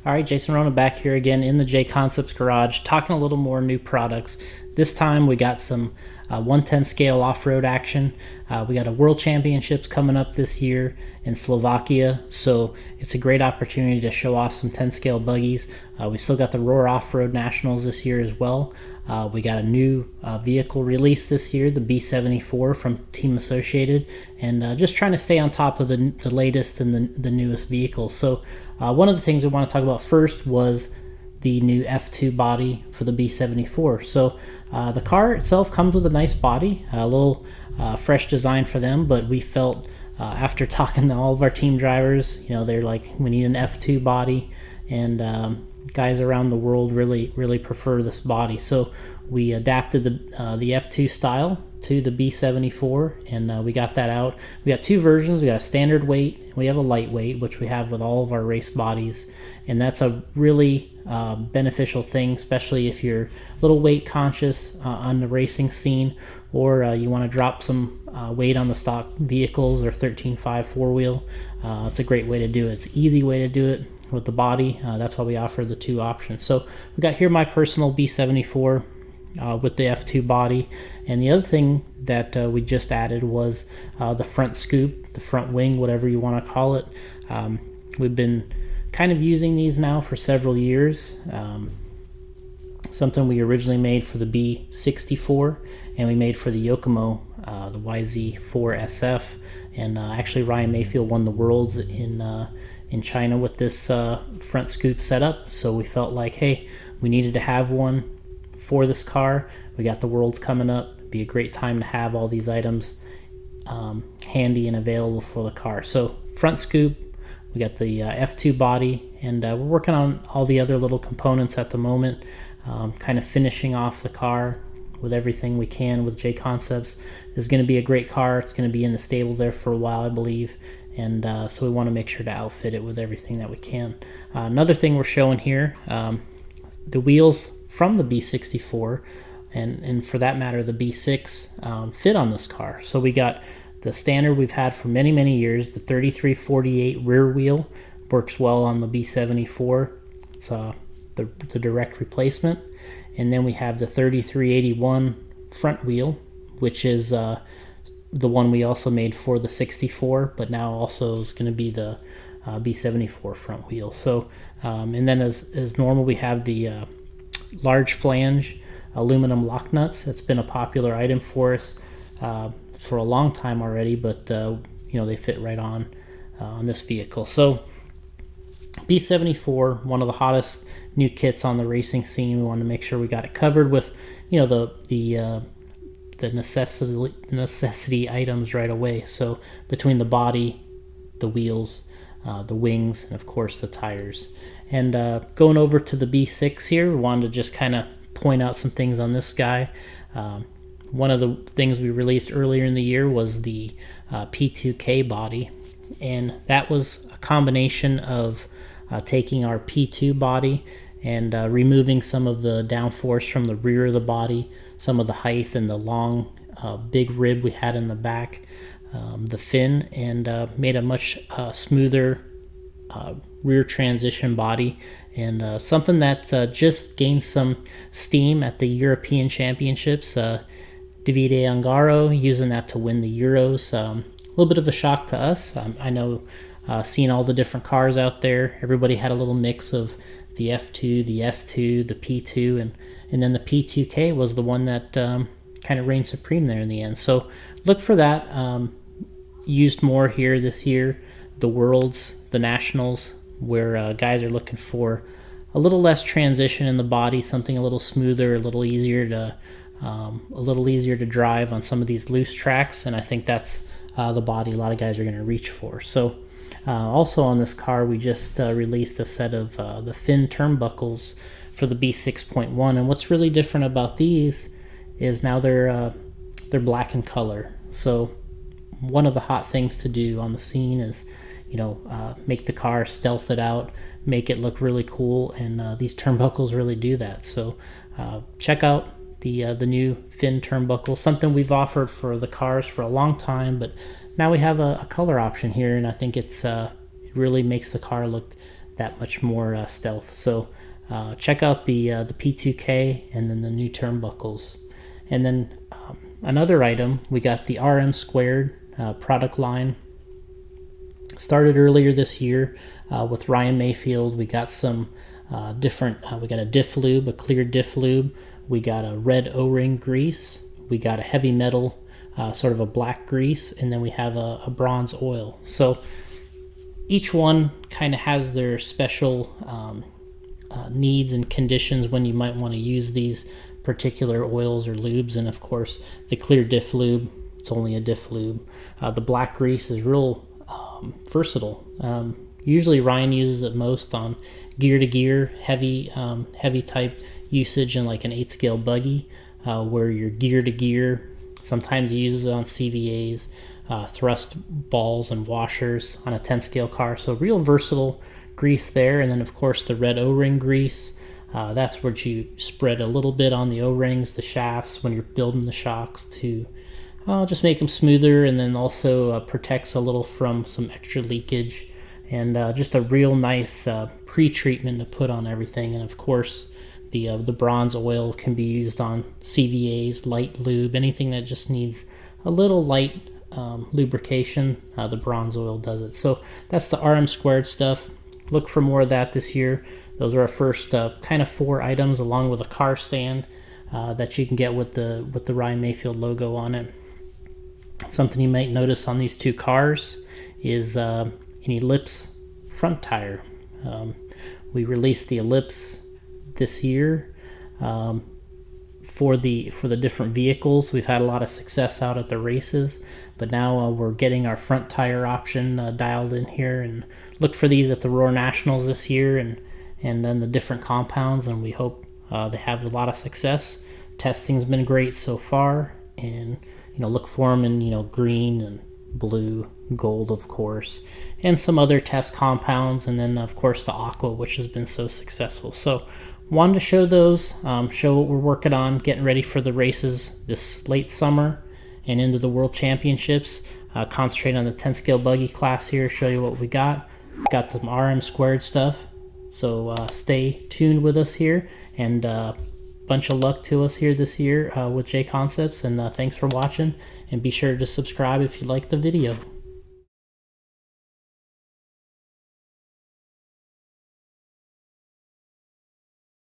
All right, Jason Rona back here again in the JConcepts garage, talking a little more new products. This time we got some 110 scale off-road action. We got a World Championships coming up this year in Slovakia, so it's a great opportunity to show off some 10 scale buggies. We still got the Roar Off-Road Nationals this year as well. We got a new vehicle release this year, the B74 from Team Associated, and just trying to stay on top of the latest and the newest vehicles. So one of the things we want to talk about first was the new F2 body for the B74. So the car itself comes with a nice body, a little fresh design for them, but we felt after talking to all of our team drivers, they're like, we need an F2 body, and guys around the world really prefer this body. So we adapted the F2 style to the B74, and we got that out. We got two versions. We got a standard weight, we have a lightweight, which we have with all of our race bodies, and that's a really beneficial thing, especially if you're a little weight conscious on the racing scene, or you want to drop some weight on the stock vehicles or 13.5 four-wheel. It's a great way to do it. It's an easy way to do it with the body. That's why we offer the two options. So we got here my personal B74 with the F2 body, and the other thing that we just added was the front scoop, the front wing, whatever you want to call it. We've been kind of using these now for several years. Something we originally made for the B64, and we made for the Yokomo, the YZ4 SF, and actually Ryan Mayfield won the Worlds in China with this front scoop setup. So we felt like, hey, we needed to have one for this car. We got the Worlds coming up. It'd be a great time to have all these items handy and available for the car. So front scoop, we got the F2 body, and we're working on all the other little components at the moment, kind of finishing off the car with everything we can with JConcepts. This is going to be a great car. It's going to be in the stable there for a while, I believe, and so we want to make sure to outfit it with everything that we can. Another thing we're showing here, the wheels from the B64, and for that matter the B6, fit on this car. So we got the standard we've had for many years, the 3348 rear wheel, works well on the B74. It's the direct replacement. And then we have the 3381 front wheel, which is the one we also made for the 64, but now also is going to be the B74 front wheel. So and then as normal, we have the large flange aluminum lock nuts. It's been a popular item for us for a long time already, but they fit right on this vehicle. So B74, one of the hottest new kits on the racing scene. We want to make sure we got it covered with the necessity items right away. So between the body, the wheels, the wings, and of course the tires. And going over to the B6 here, we wanted to just kind of point out some things on this guy. One of the things we released earlier in the year was the P2K body, and that was a combination of taking our P2 body and removing some of the downforce from the rear of the body, some of the height and the long big rib we had in the back, the fin, and made a much smoother rear transition body, and something that just gained some steam at the European Championships. Davide Ungaro using that to win the Euros. A little bit of a shock to us. I know seeing all the different cars out there, everybody had a little mix of the F2, the S2, the P2, and then the P2K was the one that kind of reigned supreme there in the end. So look for that. Used more here this year, the Worlds, the Nationals, where guys are looking for a little less transition in the body, something a little smoother, a little easier to drive on some of these loose tracks, and I think that's the body a lot of guys are going to reach for. So also on this car, we just released a set of the fin turnbuckles for the B6.1, and what's really different about these is now they're black in color. So one of the hot things to do on the scene is make the car stealth it out, make it look really cool, and these turnbuckles really do that. So check out the new fin turnbuckle, something we've offered for the cars for a long time, but now we have a color option here, and I think it really makes the car look that much more stealth. So check out the P2K and then the new turnbuckles. And then another item, we got the RM2 product line. Started earlier this year with Ryan Mayfield. We got some different, we got a Diff Lube, a clear Diff Lube. We got a red O-ring grease. We got a heavy metal, sort of a black grease. And then we have a bronze oil. So each one kind of has their special needs and conditions when you might want to use these particular oils or lubes. And of course, the clear Diff Lube, it's only a Diff Lube. The black grease is real versatile. Usually Ryan uses it most on gear-to-gear, heavy type usage in like an 8-scale buggy, where your gear-to-gear, sometimes he uses it on CVAs, thrust balls and washers on a 10-scale car. So real versatile grease there. And then of course the red O-ring grease. That's where you spread a little bit on the O-rings, the shafts when you're building the shocks to just make them smoother, and then also protects a little from some extra leakage, and just a real nice pre-treatment to put on everything. And of course the bronze oil can be used on CVAs, light lube, anything that just needs a little light lubrication. The bronze oil does it. So that's the RM2 stuff. Look for more of that this year. Those are our first kind of 4 items, along with a car stand that you can get with the Ryan Mayfield logo on it. Something you might notice on these 2 cars is an Ellipse front tire. We released the Ellipse this year for the different vehicles. We've had a lot of success out at the races, but now we're getting our front tire option dialed in here, and look for these at the Roar Nationals this year, and then the different compounds, and we hope they have a lot of success. Testing's been great so far, and look for them in green and blue, gold of course, and some other test compounds, and then of course the aqua, which has been so successful. So wanted to show those, show what we're working on, getting ready for the races this late summer and into the World Championships. Concentrate on the 10 scale buggy class here, show you what we got some RM2 stuff. So stay tuned with us here, and bunch of luck to us here this year with JConcepts, and thanks for watching, and be sure to subscribe if you like the video.